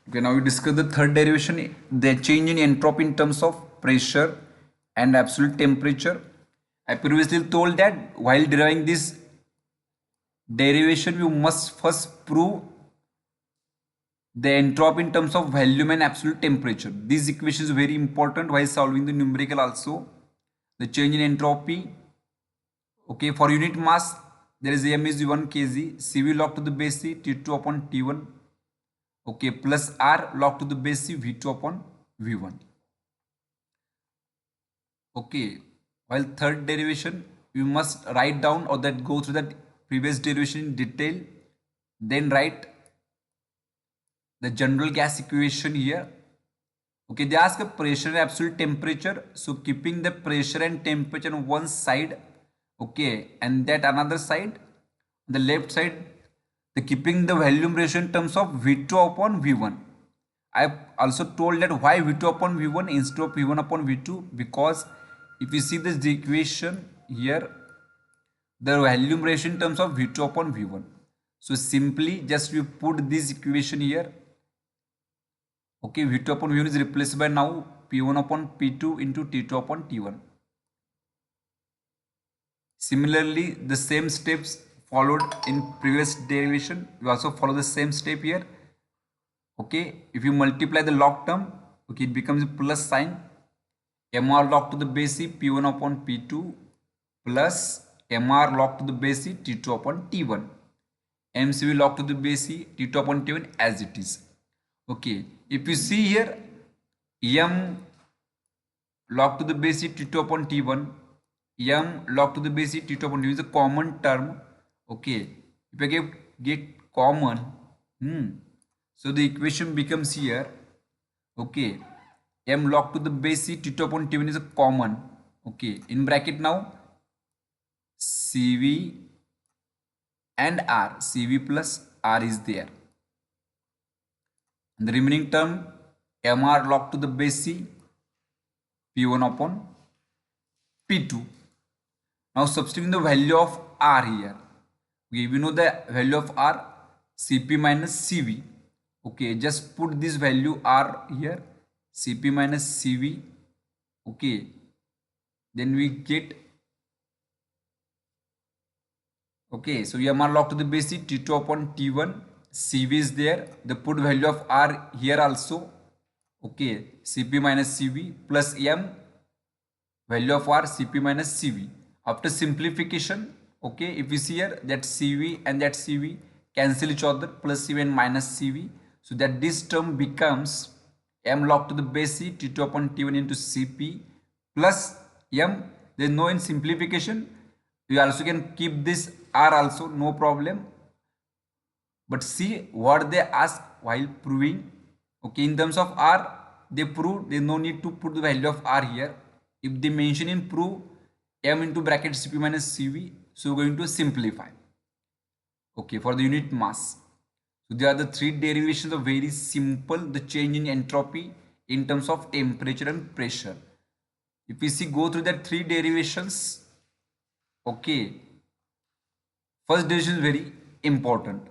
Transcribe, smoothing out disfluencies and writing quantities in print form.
Okay, now we discuss the third derivation, the change in entropy in terms of pressure and absolute temperature. I previously told that while deriving this derivation, you must first prove the entropy in terms of volume and absolute temperature. This equation is very important while solving the numerical also. The change in entropy, okay, for unit mass, there is M is 1 kg, Cv log to the base C, T2 upon T1, okay, plus R log to the base C, V2 upon V1. Okay, while third derivation, you must write down or that go through that previous derivation in detail, then write the general gas equation here. Okay, they ask a pressure and absolute temperature. So keeping the pressure and temperature on one side, okay, and that another side, the left side, the keeping the volume ratio in terms of V2 upon V1. I have also told that why V2 upon V1 instead of V1 upon V2, because if you see this equation here, the volume ratio in terms of V2 upon V1. So simply just we put this equation here. Okay, V2 upon V1 is replaced by now P1 upon P2 into T2 upon T1. Similarly, the same steps followed in previous derivation, we also follow the same step here. Okay, if you multiply the log term, okay, it becomes a plus sign. Mr log to the base C P1 upon P2 plus Mr log to the base C T2 upon T1. MCV log to the base C T2 upon T1 as it is. Okay, if you see here, M log to the base C T2 upon T1, M log to the base C T2 upon T1 is a common term. Okay, if I get common, so the equation becomes here, okay, M log to the base C T2 upon T1 is a common, okay, in bracket now, CV and R, CV plus R is there. And the remaining term, MR log to the base C, P1 upon P2. Now substituting the value of R here. Okay, we know the value of R, Cp minus Cv. Okay, just put this value R here, Cp minus Cv. Okay, then we get, okay, so MR log to the base C T2 upon T1, Cv is there, the put value of R here also, okay, Cp minus Cv plus M, value of R Cp minus Cv. After simplification, okay, if we see here that Cv and that Cv cancel each other, plus Cv and minus Cv, so that this term becomes M log to the base C T2 upon T1 into Cp plus M. There is no in simplification, you also can keep this R also, no problem. But see what they ask while proving. Okay, in terms of R, they prove there is no need to put the value of R here. If they mention in prove M into bracket Cp minus Cv, so we're going to simplify. Okay, for the unit mass. So there are the three derivations of very simple, the change in entropy in terms of temperature and pressure. If we see go through that three derivations, okay, first derivation is very important.